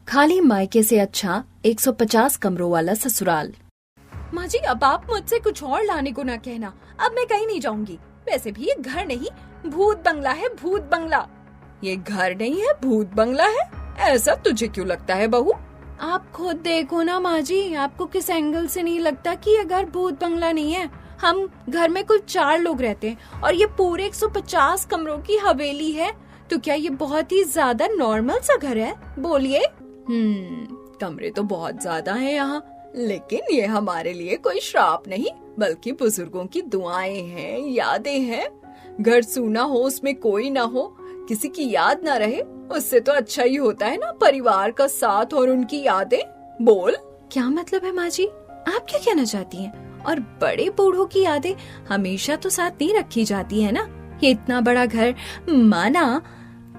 खाली मायके से अच्छा 150 कमरों वाला ससुराल। माँ जी, अब आप मुझसे कुछ और लाने को ना कहना। अब मैं कहीं नहीं जाऊंगी। वैसे भी ये घर नहीं, भूत बंगला है, भूत बंगला। ये घर नहीं है, भूत बंगला है। ऐसा तुझे क्यों लगता है बहू? आप खुद देखो ना माँ जी, आपको किस एंगल से नहीं लगता कि ये घर भूत बंगला नहीं है। हम घर में कुल 4 लोग रहते हैं और ये पूरे 150 कमरों की हवेली है। तो क्या ये बहुत ही ज्यादा नॉर्मल सा घर है? बोलिए। कमरे तो बहुत ज्यादा हैं यहाँ, लेकिन ये हमारे लिए कोई श्राप नहीं, बल्कि बुजुर्गों की दुआएं हैं, यादें हैं। घर सूना हो, उसमें कोई ना हो, किसी की याद ना रहे, उससे तो अच्छा ही होता है ना परिवार का साथ और उनकी यादें। बोल। क्या मतलब है माँ जी? आप क्या कहना चाहती हैं? और बड़े बूढ़ों की यादें हमेशा तो साथ नहीं रखी जाती है ना। ये इतना बड़ा घर, माना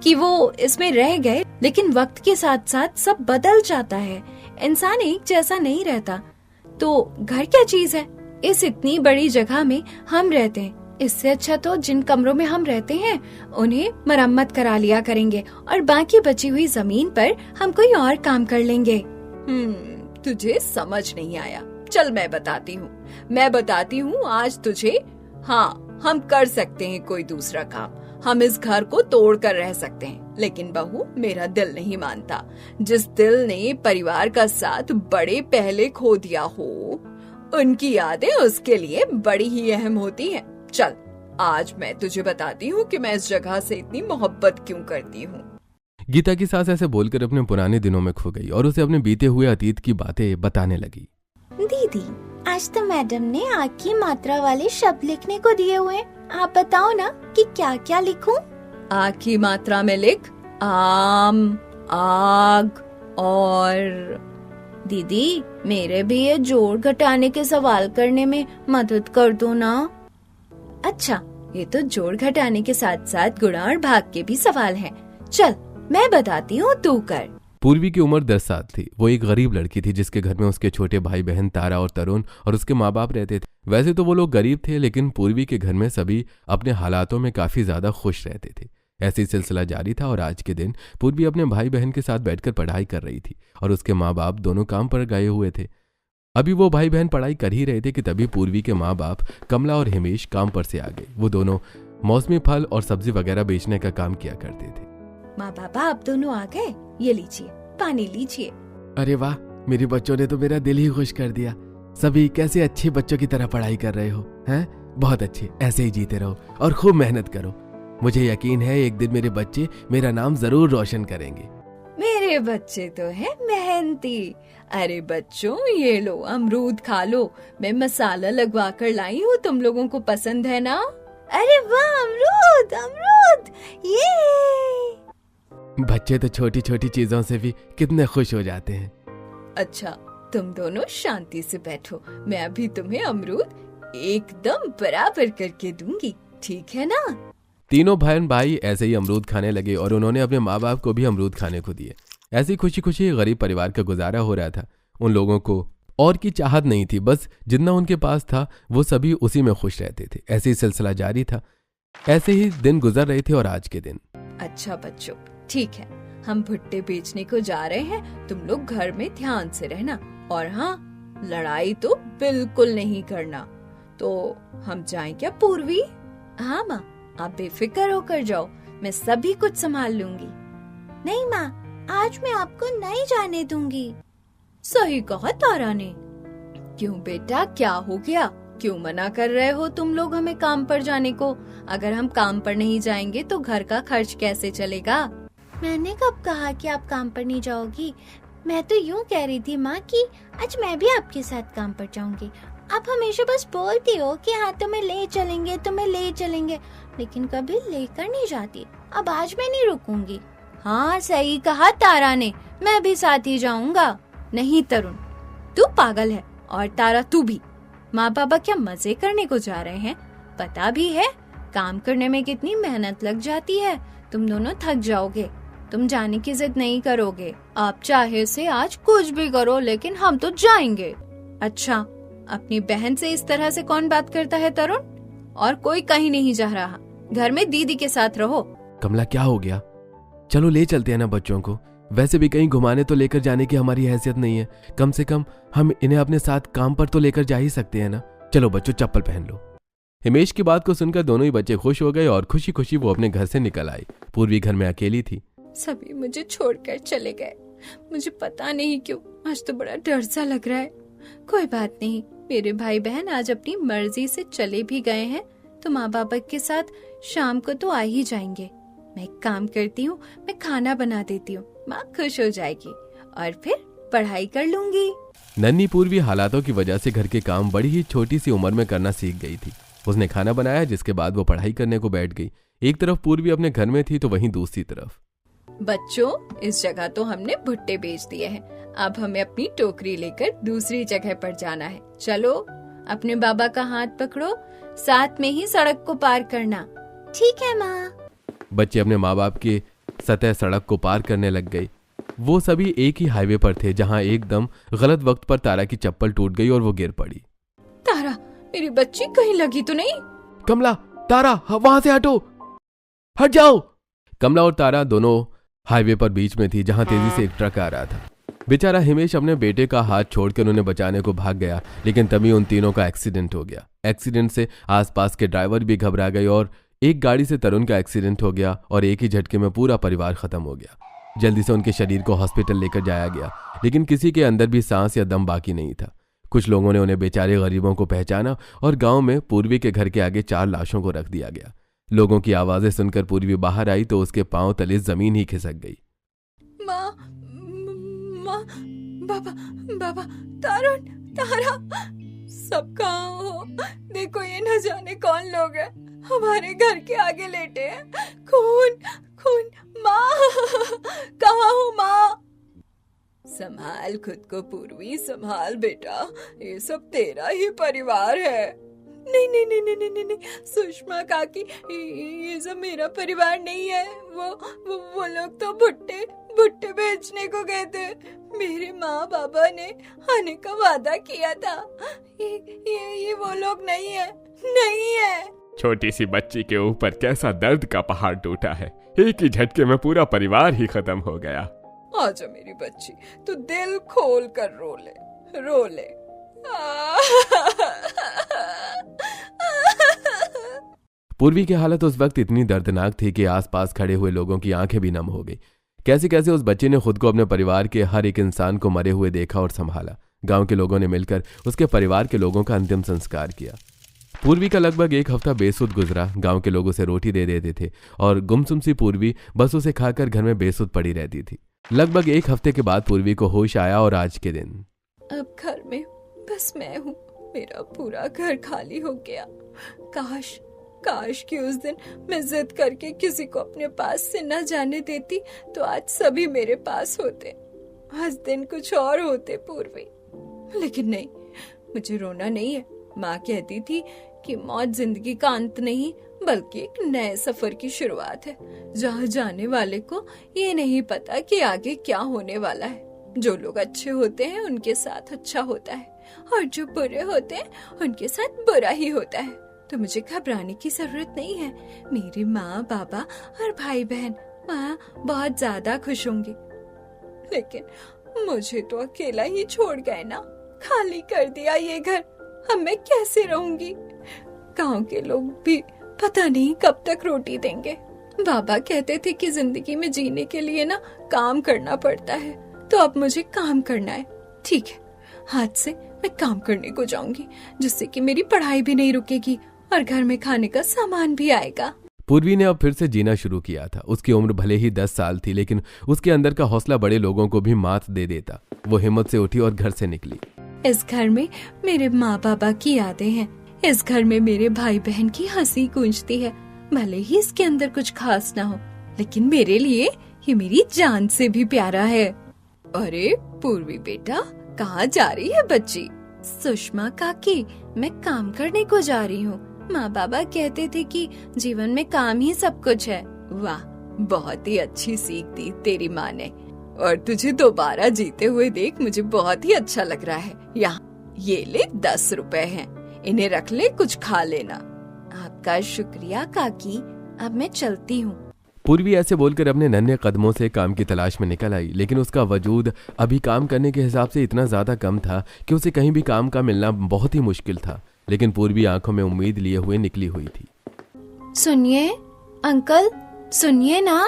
कि वो इसमें रह गए, लेकिन वक्त के साथ साथ सब बदल जाता है। इंसान एक जैसा नहीं रहता। तो घर क्या चीज है? इस इतनी बड़ी जगह में हम रहते हैं। इससे अच्छा तो जिन कमरों में हम रहते हैं उन्हें मरम्मत करा लिया करेंगे और बाकी बची हुई जमीन पर हम कोई और काम कर लेंगे। तुझे समझ नहीं आया। चल मैं बताती हूँ आज तुझे। हाँ, हम कर सकते हैं कोई दूसरा काम। हम इस घर को तोड़ कर रह सकते हैं, लेकिन बहू, मेरा दिल नहीं मानता। जिस दिल ने परिवार का साथ बड़े पहले खो दिया हो, उनकी यादें उसके लिए बड़ी ही अहम होती हैं। चल, आज मैं तुझे बताती हूँ कि मैं इस जगह से इतनी मोहब्बत क्यों करती हूँ। गीता की सास ऐसे बोलकर अपने पुराने दिनों में खो गई और उसे अपने बीते हुए अतीत की बातें बताने लगी। दीदी, आज तो मैडम ने आग की मात्रा वाले शब्द लिखने को दिए हुए। आप बताओ ना कि क्या क्या लिखूं? आग की मात्रा में लिख आम, आग और। दीदी, मेरे भी ये जोड़ घटाने के सवाल करने में मदद कर दो ना। अच्छा, ये तो जोड़ घटाने के साथ साथ गुणा और भाग के भी सवाल हैं। चल मैं बताती हूँ, तू कर। पूर्वी की उम्र 10 साल थी। वो एक गरीब लड़की थी जिसके घर में उसके छोटे भाई बहन तारा और तरुण और उसके माँ बाप रहते थे। वैसे तो वो लोग गरीब थे, लेकिन पूर्वी के घर में सभी अपने हालातों में काफी ज्यादा खुश रहते थे। ऐसी सिलसिला जारी था और आज के दिन पूर्वी अपने भाई बहन के साथ बैठकर पढ़ाई कर रही थी और उसके माँ बाप दोनों काम पर गए हुए थे। अभी वो भाई बहन पढ़ाई कर ही रहे थे कि तभी पूर्वी के माँ बाप कमला और हिमेश काम पर से आ गए। वो दोनों मौसमी फल और सब्जी वगैरह बेचने का काम किया करते थे। माँ पापा आप दोनों आ गए, ये लीजिए पानी लीजिए। अरे वाह, मेरे बच्चों ने तो मेरा दिल ही खुश कर दिया। सभी कैसे अच्छे बच्चों की तरह पढ़ाई कर रहे हो, हैं? बहुत अच्छे, ऐसे ही जीते रहो और खूब मेहनत करो। मुझे यकीन है एक दिन मेरे बच्चे मेरा नाम जरूर रोशन करेंगे। मेरे बच्चे तो हैं मेहनती। अरे बच्चों, ये लो अमरूद खा लो, मैं मसाला लगवा कर लाई हूँ, तुम लोगों को पसंद है ना? अरे वाह, अमरूद अमरूद, ये। बच्चे तो छोटी छोटी चीजों से भी कितने खुश हो जाते हैं। अच्छा, तुम दोनों शांति से बैठो, मैं अभी तुम्हें अमरूद एकदम बराबर करके दूंगी, ठीक है ना? तीनों बहन भाई ऐसे ही अमरूद खाने लगे और उन्होंने अपने माँ बाप को भी अमरूद खाने को दिए। ऐसी खुशी खुशी गरीब परिवार का गुजारा हो रहा था। उन लोगों को और की चाहत नहीं थी, बस जितना उनके पास था वो सभी उसी में खुश रहते थे। ऐसे ही सिलसिला जारी था। ऐसे ही दिन गुजर रहे थे और आज के दिन। अच्छा बच्चों, ठीक है, हम भुट्टे बेचने को जा रहे हैं, तुम लोग घर में ध्यान से रहना और हाँ, लड़ाई तो बिल्कुल नहीं करना। तो हम जाएं क्या पूर्वी? हाँ माँ, आप बेफिक्र होकर जाओ, मैं सभी कुछ संभाल लूंगी। नहीं माँ, आज मैं आपको नहीं जाने दूंगी। सही कहा तारा ने। क्यों बेटा, क्या हो गया? क्यों मना कर रहे हो तुम लोग हमें काम पर जाने को? अगर हम काम पर नहीं जाएंगे तो घर का खर्च कैसे चलेगा? मैंने कब कहा कि आप काम पर नहीं जाओगी? मैं तो यूँ कह रही थी माँ कि आज मैं भी आपके साथ काम पर जाऊंगी। आप हमेशा बस बोलती हो कि हाँ तुम्हें ले चलेंगे, लेकिन कभी लेकर नहीं जाती। अब आज मैं नहीं रुकूंगी। हाँ सही कहा तारा ने, मैं भी साथ ही जाऊंगा। नहीं तरुण, तू पागल है और तारा तू भी। माँ पापा क्या मजे करने को जा रहे हैं? पता भी है काम करने में कितनी मेहनत लग जाती है। तुम दोनों थक जाओगे। तुम जाने की जिद नहीं करोगे। आप चाहे से आज कुछ भी करो, लेकिन हम तो जाएंगे। अच्छा, अपनी बहन से इस तरह से कौन बात करता है तरुण? और कोई कहीं नहीं जा रहा, घर में दीदी के साथ रहो। कमला क्या हो गया? चलो ले चलते हैं ना बच्चों को। वैसे भी कहीं घुमाने तो लेकर जाने की हमारी हैसियत नहीं है, कम से कम हम इन्हें अपने साथ काम पर तो लेकर जा ही सकते हैं ना। चलो बच्चों, चप्पल पहन लो। हिमेश की बात को सुनकर दोनों ही बच्चे खुश हो गए और खुशी खुशी वो अपने घर से निकल आई। पूर्वी घर में अकेली थी। सभी मुझे छोड़कर चले गए। मुझे पता नहीं क्यों आज तो बड़ा डर सा लग रहा है। कोई बात नहीं, मेरे भाई बहन आज अपनी मर्जी से चले भी गए हैं तो माँ बाबा के साथ शाम को तो आ ही जाएंगे। मैं एक काम करती हूँ, मैं खाना बना देती हूँ, माँ खुश हो जाएगी और फिर पढ़ाई कर लूंगी। नन्ही पूर्वी हालातों की वजह से घर के काम बड़ी ही छोटी सी उम्र में करना सीख गई थी। उसने खाना बनाया, जिसके बाद वो पढ़ाई करने को बैठ गई। एक तरफ पूर्वी अपने घर में थी तो वहीं दूसरी तरफ। बच्चों, इस जगह तो हमने भुट्टे बेच दिए हैं, अब हमें अपनी टोकरी लेकर दूसरी जगह पर जाना है। चलो, अपने बाबा का हाथ पकड़ो, साथ में ही सड़क को पार करना। ठीक है माँ। बच्चे अपने माँ बाप के सतह सड़क को पार करने लग गए। वो सभी एक ही हाईवे पर थे जहाँ एकदम गलत वक्त पर तारा की चप्पल टूट गई और वो गिर पड़ी। तारा, मेरी बच्ची कहीं लगी तो नहीं? कमला, तारा, वहां से हटो, हट जाओ। कमला और तारा दोनों हाईवे पर बीच में थी जहां तेजी से एक ट्रक आ रहा था। बेचारा हिमेश अपने बेटे का हाथ छोड़कर उन्हें बचाने को भाग गया, लेकिन तभी उन तीनों का एक्सीडेंट हो गया। एक्सीडेंट से आसपास के ड्राइवर भी घबरा गए और एक गाड़ी से तरुण का एक्सीडेंट हो गया और एक ही झटके में पूरा परिवार खत्म हो गया। जल्दी से उनके शरीर को हॉस्पिटल लेकर जाया गया, लेकिन किसी के अंदर भी सांस या दम बाकी नहीं था। कुछ लोगों ने उन्हें बेचारे गरीबों को पहचाना और गांव में पूर्वी के घर के आगे 4 लाशों को रख दिया गया। लोगों की आवाजें सुनकर पूर्वी बाहर आई तो उसके पांव तले जमीन ही खिसक गई। माँ, बाबा, बाबा, तरुण, तारा, सब कहाँ हो? देखो, ये न जाने कौन लोग हैं, हमारे घर के आगे लेटे हैं। खून, खून। माँ, कहाँ हो माँ? संभाल खुद को पूर्वी, संभाल बेटा, ये सब तेरा ही परिवार है। नहीं नहीं नहीं नहीं नहीं नहीं, सुषमा काकी, ये सब मेरा परिवार नहीं है। वो लोग तो भुट्टे बेचने को गए थे। मेरे माँ बाबा ने आने का वादा किया था। ये वो लोग नहीं है, नहीं है। छोटी सी बच्ची के ऊपर कैसा दर्द का पहाड़ टूटा है। एक ही झटके में पूरा परिवार ही खत्म हो गया। आजा मेरी बच्ची, तू दिल खोल कर रो ले। पूर्वी की हालत उस वक्त इतनी दर्दनाक थी कि आसपास खड़े हुए लोगों की आंखें भी नम हो गई। कैसे कैसे उस बच्चे ने खुद को अपने परिवार के हर एक इंसान को मरे हुए देखा और संभाला। गांव के लोगों ने मिलकर उसके परिवार के लोगों का अंतिम संस्कार किया। पूर्वी का लगभग 1 हफ्ता बेसुध गुजरा। गांव के लोग उसे रोटी दे देते थे और गुमसुम सी पूर्वी बस उसे खाकर घर में बेसुध पड़ी रहती थी। लगभग 1 हफ्ते के बाद पूर्वी को होश आया और आज के दिन अब घर में बस मैं हूँ। मेरा पूरा घर खाली हो गया। काश कि उस दिन मैं जिद करके किसी को अपने पास से न जाने देती तो आज सभी मेरे पास होते। आज दिन कुछ और होते पूर्वी, लेकिन नहीं, मुझे रोना नहीं है। माँ कहती थी कि मौत जिंदगी का अंत नहीं बल्कि एक नए सफर की शुरुआत है, जहाँ जाने वाले को ये नहीं पता कि आगे क्या होने वाला है। जो लोग अच्छे होते हैं उनके साथ अच्छा होता है और जो बुरे होते हैं उनके साथ बुरा ही होता है। तो मुझे घबराने की जरूरत नहीं है। मेरी माँ बाबा और भाई बहन माँ बहुत ज्यादा खुश होंगे, लेकिन मुझे तो अकेला ही छोड़ गए ना। खाली कर दिया ये घर, अब मैं कैसे रहूंगी? गांव के लोग भी पता नहीं कब तक रोटी देंगे। बाबा कहते थे कि जिंदगी में जीने के लिए ना काम करना पड़ता है, तो अब मुझे काम करना है। ठीक है, आज से मैं काम करने को जाऊंगी, जिससे कि मेरी पढ़ाई भी नहीं रुकेगी और घर में खाने का सामान भी आएगा। पूर्वी ने अब फिर से जीना शुरू किया था। उसकी उम्र भले ही 10 साल थी, लेकिन उसके अंदर का हौसला बड़े लोगों को भी मात दे देता। वो हिम्मत से उठी और घर से निकली। इस घर में मेरे माँ बाबा की यादें हैं। इस घर में मेरे भाई बहन की हंसी गूंजती है। भले ही इसके अंदर कुछ खास ना हो, लेकिन मेरे लिए ये मेरी जान से भी प्यारा है। अरे पूर्वी बेटा, कहाँ जा रही है बच्ची? सुषमा काकी, मैं काम करने को जा रही हूँ। माँ बाबा कहते थे कि जीवन में काम ही सब कुछ है। वाह, बहुत ही अच्छी सीख दी तेरी माँ ने। और तुझे दोबारा जीते हुए देख मुझे बहुत ही अच्छा लग रहा है। यहाँ ये ले 10 रुपए हैं, इन्हें रख ले, कुछ खा लेना। आपका शुक्रिया काकी, अब मैं चलती हूँ। पूर्वी ऐसे बोलकर अपने नन्हे कदमों से काम की तलाश में निकल आई, लेकिन उसका वजूद अभी काम करने के हिसाब से इतना ज्यादा कम था कि उसे कहीं भी काम का मिलना बहुत ही मुश्किल था। लेकिन पूर्वी आंखों में उम्मीद लिए हुए निकली हुई थी। सुनिए अंकल, सुनिए ना।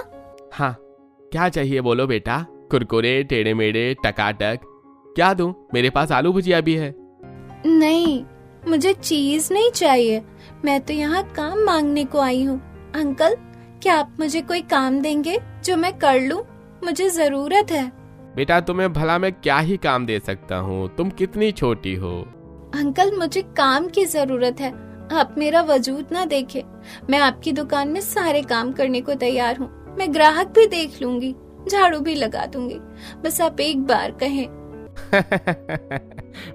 हाँ, क्या चाहिए बोलो बेटा। कुरकुरे, टेढ़े मेढ़े, टकाटक, क्या दूं? मेरे पास आलू भुजिया भी है। नहीं, मुझे चीज नहीं चाहिए, मैं तो यहाँ काम मांगने को आई हूँ। अंकल, क्या आप मुझे कोई काम देंगे जो मैं कर लूँ? मुझे जरूरत है। बेटा तुम्हें भला मैं क्या ही काम दे सकता हूँ, तुम कितनी छोटी हो। अंकल, मुझे काम की जरूरत है, आप मेरा वजूद ना देखें। मैं आपकी दुकान में सारे काम करने को तैयार हूँ। मैं ग्राहक भी देख लूंगी, झाड़ू भी लगा दूंगी, बस आप एक बार कहें।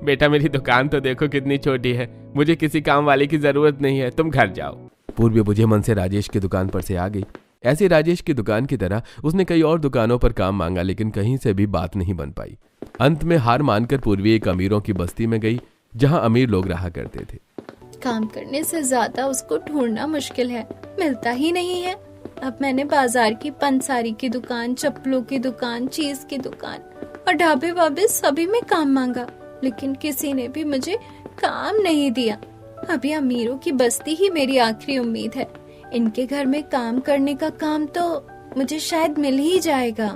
बेटा मेरी दुकान तो देखो कितनी छोटी है, मुझे किसी काम वाले की जरूरत नहीं है, तुम घर जाओ। पूर्वी बुझे मन से राजेश की दुकान पर से आ गई। ऐसे राजेश की दुकान की तरह उसने कई और दुकानों पर काम मांगा, लेकिन कहीं से भी बात नहीं बन पाई। अंत में हार मानकर पूर्वी एक अमीरों की बस्ती में गई, जहां अमीर लोग रहा करते थे। काम करने से ज्यादा उसको ढूंढना मुश्किल है, मिलता ही नहीं है। अब मैंने बाजार की पंसारी की दुकान, चप्पलों की दुकान, चीज की दुकान और ढाबे वाबे सभी में काम मांगा, लेकिन किसी ने भी मुझे काम नहीं दिया। अभी अमीरों की बस्ती ही मेरी आखिरी उम्मीद है। इनके घर में काम करने का काम तो मुझे शायद मिल ही जाएगा।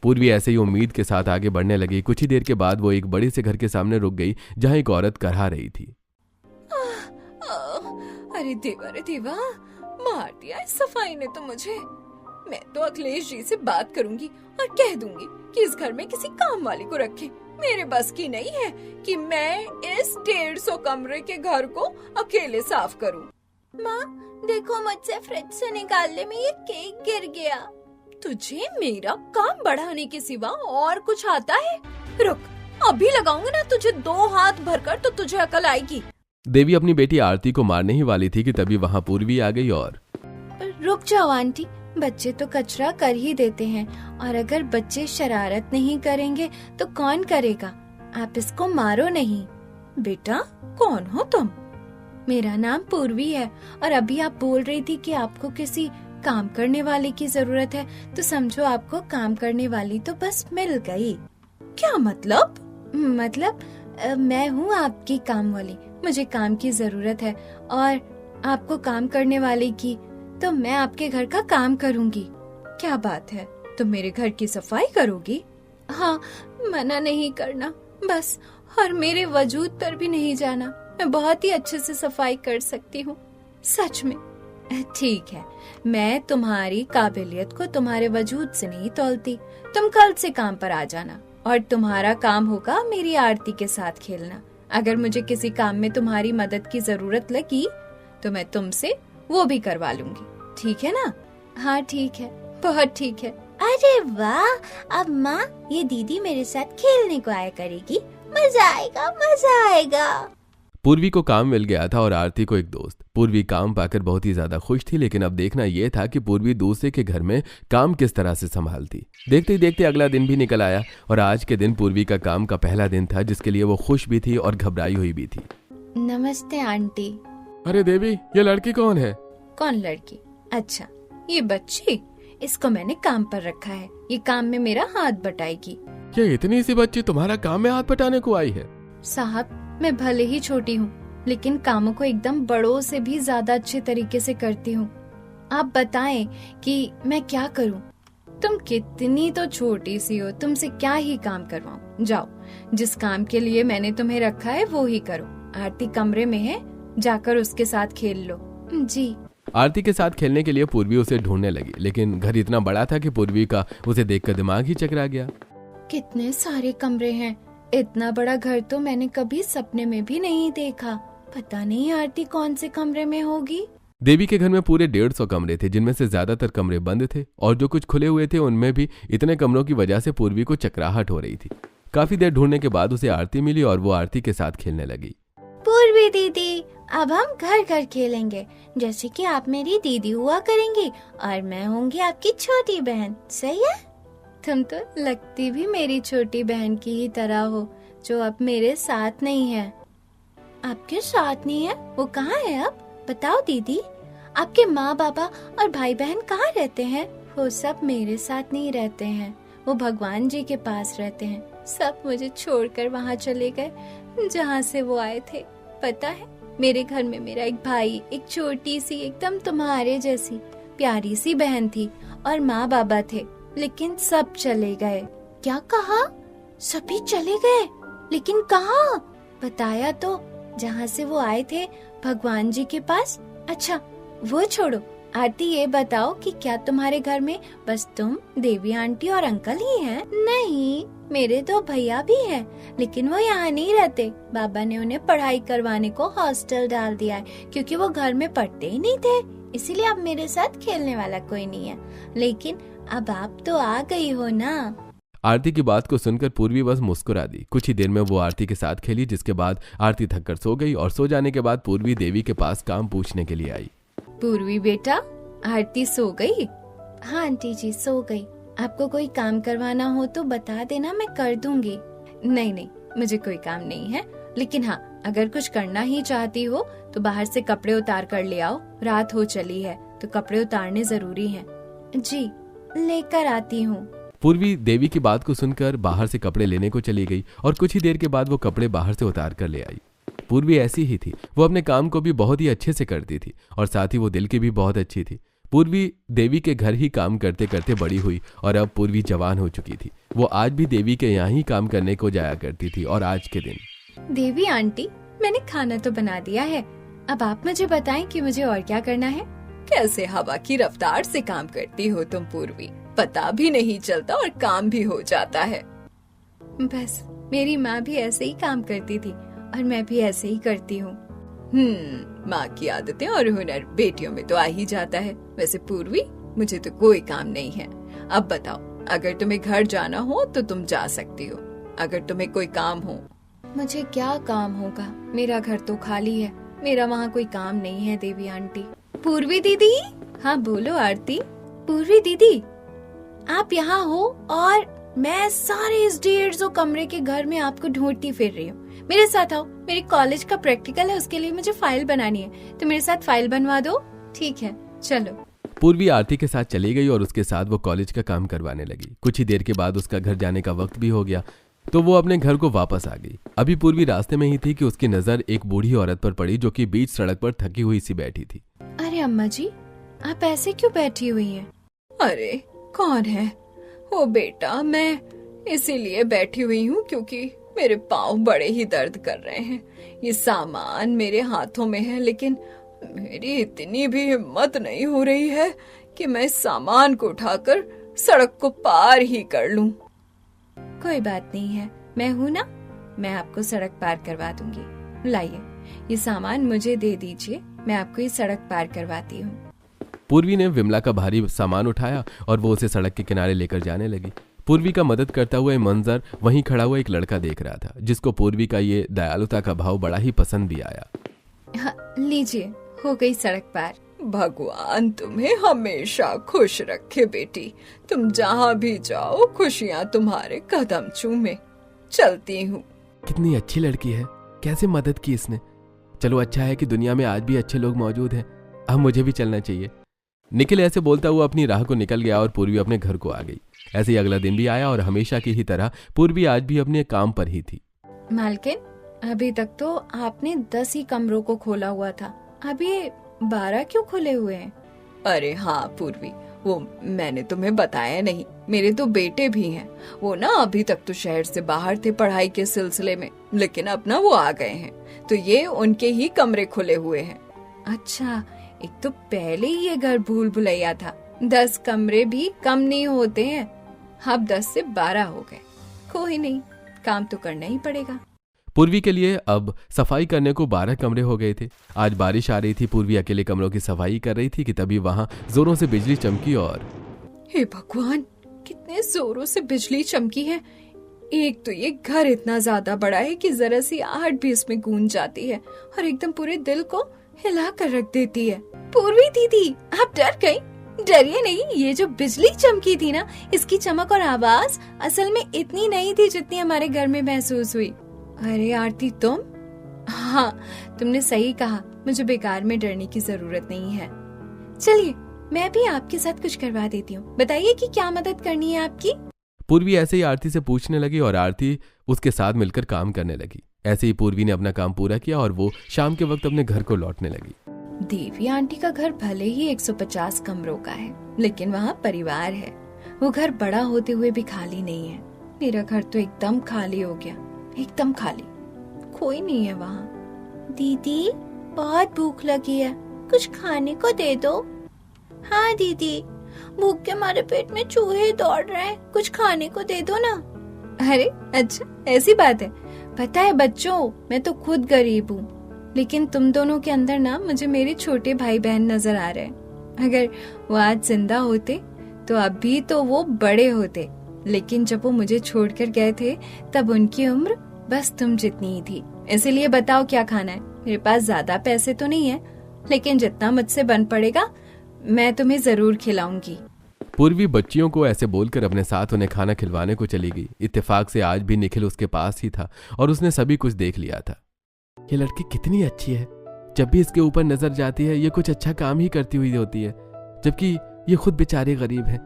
पूर्वी ऐसे ही उम्मीद के साथ आगे बढ़ने लगी। कुछ ही देर के बाद वो एक बड़े से घर के सामने रुक गई, जहाँ एक औरत करहा रही थी। अरे देवा, मार दिया इस सफाई ने तो मुझे। मैं तो अखिलेश जी से बात करूंगी और कह दूंगी कि इस घर में किसी काम वाले को रखे। मेरे बस की नहीं है कि मैं इस 150 कमरे के घर को अकेले साफ करूं। माँ देखो, मुझसे फ्रिज से निकालने में ये केक गिर गया। तुझे मेरा काम बढ़ाने के सिवा और कुछ आता है? रुक, अभी लगाऊंगा ना तुझे 2 हाथ भरकर, तो तुझे अकल आएगी। देवी अपनी बेटी आरती को मारने ही वाली थी कि तभी वहां पूर्वी आ गई और रुक जाओ आंटी, बच्चे तो कचरा कर ही देते हैं, और अगर बच्चे शरारत नहीं करेंगे तो कौन करेगा? आप इसको मारो नहीं। बेटा कौन हो तुम? मेरा नाम पूर्वी है, और अभी आप बोल रही थी कि आपको किसी काम करने वाले की जरूरत है, तो समझो आपको काम करने वाली तो बस मिल गई। क्या मतलब? मैं हूँ आपकी काम वाली। मुझे काम की जरूरत है और आपको काम करने वाले की, तो मैं आपके घर का काम करूँगी। क्या बात है, तुम मेरे घर की सफाई करोगी? हाँ, मना नहीं करना बस, और मेरे वजूद पर भी नहीं जाना। मैं बहुत ही अच्छे से सफाई कर सकती हूँ, सच में। ठीक है, मैं तुम्हारी काबिलियत को तुम्हारे वजूद से नहीं तौलती। तुम कल से काम पर आ जाना, और तुम्हारा काम होगा मेरी आरती के साथ खेलना। अगर मुझे किसी काम में तुम्हारी मदद की जरूरत लगी तो मैं तुमसे वो भी करवा लूंगी, ठीक है ना? हाँ ठीक है, बहुत ठीक है। अरे वाह, अब माँ ये दीदी मेरे साथ खेलने को आया करेगी, मजा आएगा, मजा आएगा। पूर्वी को काम मिल गया था और आरती को एक दोस्त। पूर्वी काम पाकर बहुत ही ज्यादा खुश थी, लेकिन अब देखना यह था कि पूर्वी दूसरे के घर में काम किस तरह से संभालती। देखते ही देखते अगला दिन भी निकल आया और आज के दिन पूर्वी का काम का पहला दिन था, जिसके लिए वो खुश भी थी और घबराई हुई भी थी। नमस्ते आंटी। अरे देवी, ये लड़की कौन है? कौन लड़की? अच्छा, ये बच्ची। इसको मैंने काम पर रखा है, ये काम में मेरा हाथ बटाएगी। ये इतनी सी बच्ची तुम्हारा काम में हाथ बटाने को आई है? साहब, मैं भले ही छोटी हूँ, लेकिन कामों को एकदम बड़ों से भी ज्यादा अच्छे तरीके से करती हूँ। आप बताएं कि मैं क्या करूँ? तुम कितनी तो छोटी सी हो, तुमसे क्या ही काम करवाऊँ? जाओ, जिस काम के लिए मैंने तुम्हें रखा है वो ही करो। आरती कमरे में है, जाकर उसके साथ खेल लो। जी। आरती के साथ खेलने के लिए पूर्वी उसे ढूंढने लगी, लेकिन घर इतना बड़ा था कि पूर्वी का उसे देखकर दिमाग ही चकरा गया। कितने सारे कमरे हैं, इतना बड़ा घर तो मैंने कभी सपने में भी नहीं देखा। पता नहीं आरती कौन से कमरे में होगी। देवी के घर में पूरे 150 कमरे थे, जिनमें से ज्यादातर कमरे बंद थे, और जो कुछ खुले हुए थे उनमें भी इतने कमरों की वजह से पूर्वी को चकराहट हो रही थी। काफी देर ढूंढने के बाद उसे आरती मिली और वो आरती के साथ खेलने लगी। पूर्वी दीदी, अब हम घर घर खेलेंगे, जैसे कि आप मेरी दीदी हुआ करेंगी और मैं होंगी आपकी छोटी बहन, सही है? तुम तो लगती भी मेरी छोटी बहन की ही तरह हो, जो अब मेरे साथ नहीं है। आपके साथ नहीं है? वो कहाँ है अब? बताओ दीदी। आपके माँ बाबा और भाई बहन कहाँ रहते हैं? वो सब मेरे साथ नहीं रहते हैं, वो भगवान जी के पास रहते हैं। सब मुझे छोड़कर वहाँ चले गए जहाँ से वो आए थे। पता है, मेरे घर में मेरा एक भाई, एक छोटी सी एकदम तुम्हारे जैसी प्यारी सी बहन थी और माँ बाबा थे, लेकिन सब चले गए। क्या कहा? सभी चले गए? लेकिन कहाँ? बताया तो, जहाँ से वो आए थे, भगवान जी के पास। अच्छा वो छोड़ो, आरती ये बताओ कि क्या तुम्हारे घर में बस तुम, देवी आंटी और अंकल ही हैं? नहीं, मेरे 2 भैया भी हैं, लेकिन वो यहाँ नहीं रहते। बाबा ने उन्हें पढ़ाई करवाने को हॉस्टल डाल दिया है, क्योंकि वो घर में पढ़ते ही नहीं थे। इसीलिए अब मेरे साथ खेलने वाला कोई नहीं है। लेकिन अब आप तो आ गई हो ना। आरती की बात को सुनकर पूर्वी बस मुस्कुरा दी। कुछ ही देर में वो आरती के साथ खेली, जिसके बाद आरती थककर सो गई और सो जाने के बाद पूर्वी देवी के पास काम पूछने के लिए आई। पूर्वी बेटा, आरती सो गई? हाँ आंटी जी, सो गई। आपको कोई काम करवाना हो तो बता देना, मैं कर दूंगी। नहीं नहीं, मुझे कोई काम नहीं है, लेकिन हाँ, अगर कुछ करना ही चाहती हो तो बाहर से कपड़े उतार कर ले आओ। रात हो चली है तो कपड़े उतारने जरूरी हैं। जी, लेकर आती हूँ। पूर्वी देवी की बात को सुनकर बाहर से कपड़े लेने को चली गई और कुछ ही देर के बाद वो कपड़े बाहर से उतार कर ले आई। पूर्वी ऐसी ही थी, वो अपने काम को भी बहुत ही अच्छे से करती थी और साथ ही वो दिल की भी बहुत अच्छी थी। पूर्वी देवी के घर ही काम करते करते बड़ी हुई और अब पूर्वी जवान हो चुकी थी। वो आज भी देवी के यहाँ ही काम करने को जाया करती थी। और आज के दिन, देवी आंटी, मैंने खाना तो बना दिया है, अब आप मुझे बताएं कि मुझे और क्या करना है। कैसे हवा की रफ्तार से काम करती हो तुम पूर्वी, पता भी नहीं चलता और काम भी हो जाता है। बस मेरी माँ भी ऐसे ही काम करती थी और मैं भी ऐसे ही करती हूँ। माँ की आदतें और हुनर बेटियों में तो आ ही जाता है। वैसे पूर्वी, मुझे तो कोई काम नहीं है। अब बताओ, अगर तुम्हें घर जाना हो तो तुम जा सकती हो, अगर तुम्हें कोई काम हो। मुझे क्या काम होगा, मेरा घर तो खाली है, मेरा वहाँ कोई काम नहीं है। देवी आंटी। पूर्वी दीदी। हाँ बोलो आरती। पूर्वी दीदी, आप यहाँ हो और मैं सारे इस 150 कमरे के घर में आपको ढूंढती फिर रही हूँ। मेरे साथ आओ, मेरे कॉलेज का प्रैक्टिकल है, उसके लिए मुझे फाइल बनानी है, तो मेरे साथ फाइल बनवा दो। ठीक है, चलो। पूर्वी आरती के साथ चली गई और उसके साथ वो कॉलेज का काम करवाने लगी। कुछ ही देर के बाद उसका घर जाने का वक्त भी हो गया, तो वो अपने घर को वापस आ गई। अभी पूर्वी रास्ते में ही थी कि उसकी नजर एक बूढ़ी औरत पर पड़ी, जो कि बीच सड़क पर थकी हुई सी बैठी थी। अरे अम्मा जी, आप ऐसे क्यों बैठी हुई हैं? अरे कौन है? ओ बेटा, मैं इसीलिए बैठी हुई हूँ क्योंकि मेरे पाँव बड़े ही दर्द कर रहे हैं। ये सामान मेरे हाथों में है, लेकिन मेरी इतनी भी हिम्मत नहीं हो रही है कि मैं इस सामान को उठाकर सड़क को पार ही कर लूं। कोई बात नहीं है, मैं हूं ना, मैं आपको सड़क पार करवा दूंगी। लाइए, ये सामान मुझे दे दीजिए, मैं आपको ये सड़क पार करवाती हूँ। पूर्वी ने विमला का भारी सामान उठाया और वो उसे सड़क के किनारे लेकर जाने लगी। पूर्वी का मदद करता हुआ मंजर वहीं खड़ा हुआ एक लड़का देख रहा था, जिसको पूर्वी का ये दयालुता का भाव बड़ा ही पसंद भी आया। हाँ, लीजिए, हो गई सड़क पार। भगवान तुम्हें हमेशा खुश रखे बेटी, तुम जहाँ भी जाओ खुशियाँ तुम्हारे कदम चूमे। चलती हूँ। कितनी अच्छी लड़की है, कैसे मदद की इसने। चलो, अच्छा है कि दुनिया में आज भी अच्छे लोग मौजूद हैं। अब मुझे भी चलना चाहिए। निखिल ऐसे बोलता हुआ अपनी राह को निकल गया और पूर्वी अपने घर को आ गई। ऐसे ही अगला दिन भी आया और हमेशा की ही तरह पूर्वी आज भी अपने काम पर ही थी। मालकिन, अभी तक तो आपने 10 ही कमरों को खोला हुआ था, अभी 12 क्यों खुले हुए हैं? अरे हाँ पूर्वी, वो मैंने तुम्हें बताया नहीं, मेरे 2 बेटे भी हैं। वो ना अभी तक तो शहर से बाहर थे पढ़ाई के सिलसिले में, लेकिन अब ना वो आ गए हैं, तो ये उनके ही कमरे खुले हुए हैं। अच्छा, एक तो पहले ही ये घर भूल भुलैया था, 10 कमरे भी कम नहीं होते हैं, अब 10 से 12 हो गए। कोई नहीं, काम तो करना ही पड़ेगा। पूर्वी के लिए अब सफाई करने को 12 कमरे हो गए थे। आज बारिश आ रही थी, पूर्वी अकेले कमरों की सफाई कर रही थी कि तभी वहां जोरों से बिजली चमकी और हे भगवान, कितने जोरों से बिजली चमकी है। एक तो ये घर इतना ज्यादा बड़ा है कि जरा सी आहट भी इसमें गूंज जाती है और एकदम पूरे दिल को हिला कर रख देती है। पूर्वी दीदी, आप डर गई? डरिए नहीं, ये जो बिजली चमकी थी ना, इसकी चमक और आवाज असल में इतनी नहीं थी जितनी हमारे घर में महसूस हुई। अरे आरती, तुम? हाँ, तुमने सही कहा, मुझे बेकार में डरने की जरूरत नहीं है। चलिए मैं भी आपके साथ कुछ करवा देती हूँ। बताइए कि क्या मदद करनी है आपकी। पूर्वी ऐसे ही आरती से पूछने लगी और आरती उसके साथ मिलकर काम करने लगी। ऐसे ही पूर्वी ने अपना काम पूरा किया और वो शाम के वक्त अपने घर को लौटने लगी। देवी आंटी का घर भले ही 150 कमरों का है, लेकिन वहाँ परिवार है। वो घर बड़ा होते हुए भी खाली नहीं है। मेरा घर तो एकदम खाली हो गया, एकदम खाली, कोई नहीं है वहाँ। दीदी बहुत भूख लगी है, कुछ खाने को दे दो। हाँ दीदी, भूख के मारे पेट में चूहे दौड़ रहे हैं, कुछ खाने को दे दो ना। अरे अच्छा, ऐसी बात है। पता है बच्चों, मैं तो खुद गरीब हूँ, लेकिन तुम दोनों के अंदर ना मुझे मेरे छोटे भाई बहन नजर आ रहे हैं। अगर वो आज जिंदा होते तो अभी तो वो बड़े होते, लेकिन जब वो मुझे छोड़कर गए थे तब उनकी उम्र बस तुम जितनी ही थी। इसीलिए बताओ क्या खाना है। मेरे पास ज्यादा पैसे तो नहीं है, लेकिन जितना मुझसे बन पड़ेगा मैं तुम्हें जरूर खिलाऊंगी। पूर्वी बच्चियों को ऐसे बोलकर अपने साथ उन्हें खाना खिलवाने को चली गई। इत्तेफाक से आज भी निखिल उसके पास ही था और उसने सभी कुछ देख लिया था। ये लड़की कितनी अच्छी है, जब भी इसके ऊपर नजर जाती है ये कुछ अच्छा काम ही करती हुई होती है, जबकि ये खुद बेचारे गरीब है।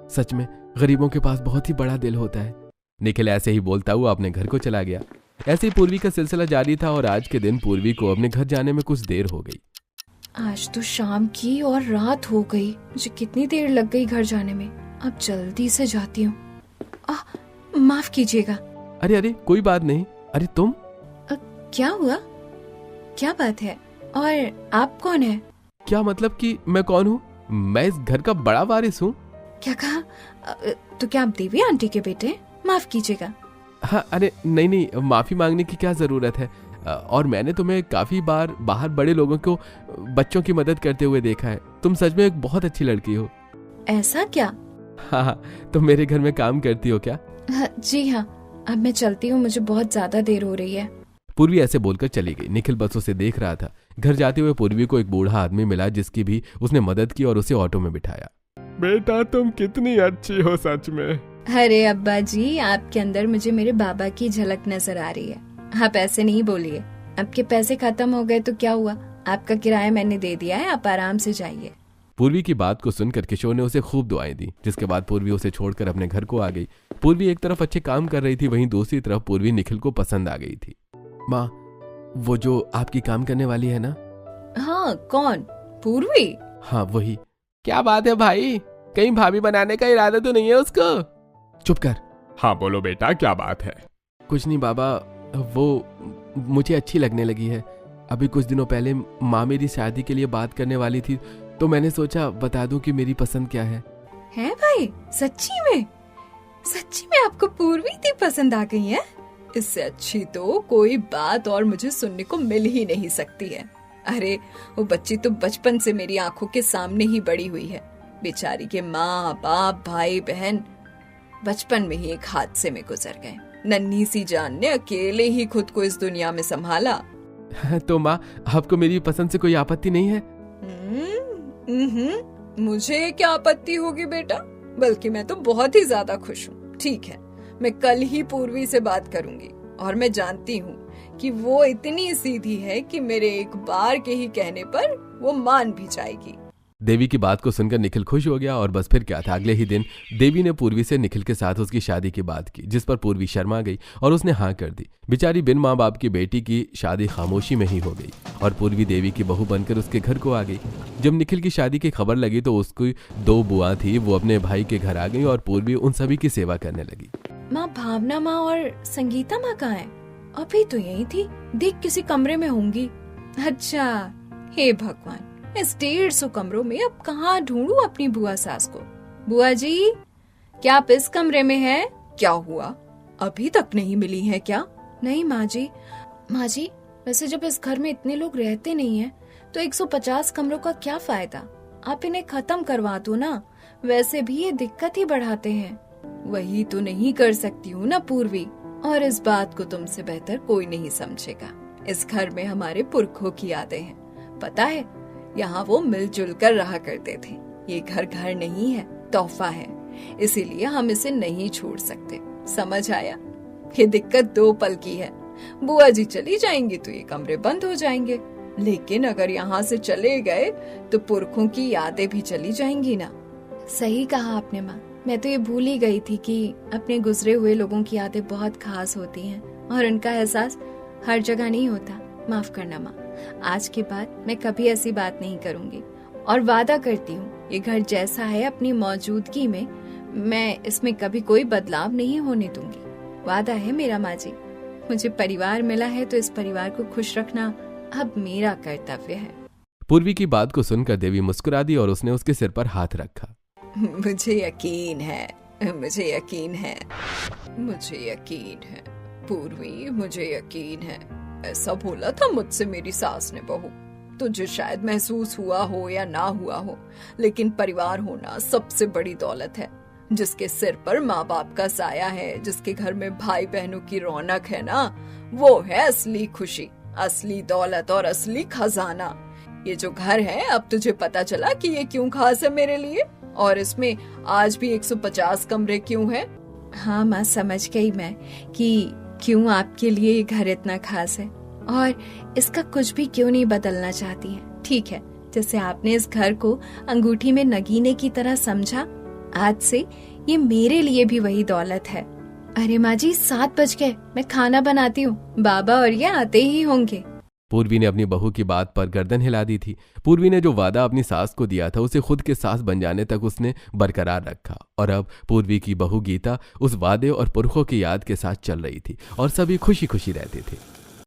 सच में गरीबों के पास बहुत ही बड़ा दिल होता है। निखिल ऐसे ही बोलता हुआ अपने घर को चला गया। ऐसे ही पूर्वी का सिलसिला जारी था और आज के दिन पूर्वी को अपने घर जाने में कुछ देर हो गई। आज तो शाम की और रात हो गई, मुझे कितनी देर लग गई घर जाने में। अब जल्दी से जाती हूँ। माफ कीजिएगा। अरे अरे कोई बात नहीं। अरे तुम क्या हुआ, क्या बात है? और आप कौन है? क्या मतलब कि मैं कौन हूँ? मैं इस घर का बड़ा वारिस हूँ। क्या कहा? तो क्या आप देवी आंटी के बेटे? माफ कीजिएगा। हाँ अरे नहीं नहीं, माफी मांगने की क्या जरूरत है। और मैंने तुम्हें काफी बार बाहर बड़े लोगों को बच्चों की मदद करते हुए देखा है। तुम सच में एक बहुत अच्छी लड़की हो। ऐसा क्या? हाँ, तुम मेरे घर में काम करती हो क्या? जी हाँ, अब मैं चलती हूँ, मुझे बहुत ज्यादा देर हो रही है। पूर्वी ऐसे बोलकर चली गई। निखिल बस उसे देख रहा था। घर जाते हुए पूर्वी को एक बूढ़ा आदमी मिला जिसकी भी उसने मदद की और उसे ऑटो में बिठाया। बेटा तुम कितनी अच्छी हो सच में। अरे अब्बा जी, आपके अंदर मुझे मेरे बाबा की झलक नजर आ रही है। आप ऐसे नहीं बोलिए। आपके पैसे खत्म हो गए तो क्या हुआ, आपका किराया मैंने दे दिया है, आप आराम से जाइए। पूर्वी की बात को सुनकर किशोर ने उसे खूब दुआएं दी, जिसके बाद पूर्वी उसे छोड़कर अपने घर को आ गई। पूर्वी एक तरफ अच्छे काम कर रही थी, वहीं दूसरी तरफ पूर्वी निखिल को पसंद आ गई थी। माँ, वो जो आपकी काम करने वाली है ना? हाँ, कौन? पूर्वी? हाँ वही। क्या बात है भाई, कहीं भाभी बनाने का इरादा तो नहीं है उसको? चुप कर। हाँ बोलो बेटा, क्या बात है? कुछ नहीं बाबा, वो मुझे अच्छी लगने लगी है। अभी कुछ दिनों पहले माँ मेरी शादी के लिए बात करने वाली थी, तो मैंने सोचा बता दूं कि मेरी पसंद क्या है। है भाई? सच्ची में? सच्ची में आपको पूर्वी इतनी पसंद आ गई है? इससे अच्छी तो कोई बात और मुझे सुनने को मिल ही नहीं सकती है। अरे वो बच्ची तो बचपन से मेरी आंखों के सामने ही बड़ी हुई है। बेचारी के माँ बाप भाई बहन बचपन में ही एक हादसे में गुजर गए। नन्ही सी जान ने अकेले ही खुद को इस दुनिया में संभाला। तो माँ, आपको मेरी पसंद से कोई आपत्ति नहीं है? मुझे क्या आपत्ति होगी बेटा, बल्कि मैं तो बहुत ही ज्यादा खुश हूँ। ठीक है, मैं कल ही पूर्वी से बात करूंगी और मैं जानती हूँ कि वो इतनी सीधी है कि मेरे एक बार के ही कहने पर वो मान भी जाएगी। देवी की बात को सुनकर निखिल खुश हो गया और बस फिर क्या था, अगले ही दिन देवी ने पूर्वी से निखिल के साथ उसकी शादी की बात की, जिस पर पूर्वी शर्मा गई और उसने हाँ कर दी। बेचारी बिन माँ बाप की बेटी की शादी खामोशी में ही हो गई और पूर्वी देवी की बहू बनकर उसके घर को आ गई। जब निखिल की शादी की खबर लगी तो उसकी 2 बुआ थी, वो अपने भाई के घर आ गई और पूर्वी उन सभी की सेवा करने लगी। माँ भावना माँ और संगीता माँ कहाँ है? अभी तो यही थी, देख किसी कमरे में होंगी। अच्छा, हे भगवान, इस 150 कमरों में अब कहाँ ढूंढूं अपनी बुआ सास को। बुआ जी, क्या आप इस कमरे में हैं? क्या हुआ, अभी तक नहीं मिली है क्या? नहीं माँ जी। माँ जी, वैसे जब इस घर में इतने लोग रहते नहीं हैं, तो 150 कमरों का क्या फायदा? आप इन्हें खत्म करवा दो ना, वैसे भी ये दिक्कत ही बढ़ाते हैं। वही तो नहीं कर सकती हूँ ना पूर्वी, और इस बात को तुमसे बेहतर कोई नहीं समझेगा। इस घर में हमारे पुरखों की यादें हैं, पता है, यहाँ वो मिलजुल कर रहा करते थे। ये घर घर नहीं है, तोहफा है, इसीलिए हम इसे नहीं छोड़ सकते। समझ आया? ये दिक्कत 2 पल की है। बुआ जी चली जाएंगी तो ये कमरे बंद हो जाएंगे, लेकिन अगर यहाँ से चले गए तो पुरखों की यादें भी चली जाएंगी ना। सही कहा आपने माँ, मैं तो ये भूल ही गई थी कि अपने गुजरे हुए लोगों की यादें बहुत खास होती हैं और उनका एहसास हर जगह नहीं होता। माफ करना माँ, आज के बाद मैं कभी ऐसी बात नहीं करूंगी और वादा करती हूँ ये घर जैसा है अपनी मौजूदगी में मैं इसमें कभी कोई बदलाव नहीं होने दूंगी। वादा है मेरा माँ जी। मुझे परिवार मिला है तो इस परिवार को खुश रखना अब मेरा कर्तव्य है। पूर्वी की बात को सुनकर देवी मुस्कुरा दी और उसने उसके सिर पर हाथ रखा। मुझे यकीन है, मुझे यकीन है, मुझे यकीन है पूर्वी, मुझे यकीन है। ऐसा बोला था मुझसे मेरी सास ने बहू। तुझे शायद महसूस हुआ हो या ना हुआ हो, लेकिन परिवार होना सबसे बड़ी दौलत है। जिसके सिर पर माँ बाप का साया है, जिसके घर में भाई बहनों की रौनक है ना, वो है असली खुशी, असली दौलत और असली खजाना। ये जो घर है, अब तुझे पता चला कि ये क्यों खास है मेरे लिए, और इसमें आज भी 150 कमरे क्यों हैं? हाँ माँ, समझ गई मैं कि क्यों आपके लिए ये घर इतना खास है और इसका कुछ भी क्यों नहीं बदलना चाहती है। ठीक है, जैसे आपने इस घर को अंगूठी में नगीने की तरह समझा, आज से ये मेरे लिए भी वही दौलत है। अरे माँ जी, 7 बज गए, मैं खाना बनाती हूँ, बाबा और ये आते ही होंगे। पूर्वी ने अपनी बहू की बात पर गर्दन हिला दी थी। पूर्वी ने जो वादा अपनी सास को दिया था उसे खुद के सास बन जाने तक उसने बरकरार रखा और अब पूर्वी की बहू गीता उस वादे और पुरखों की याद के साथ चल रही थी और सभी खुशी खुशी रहते थे।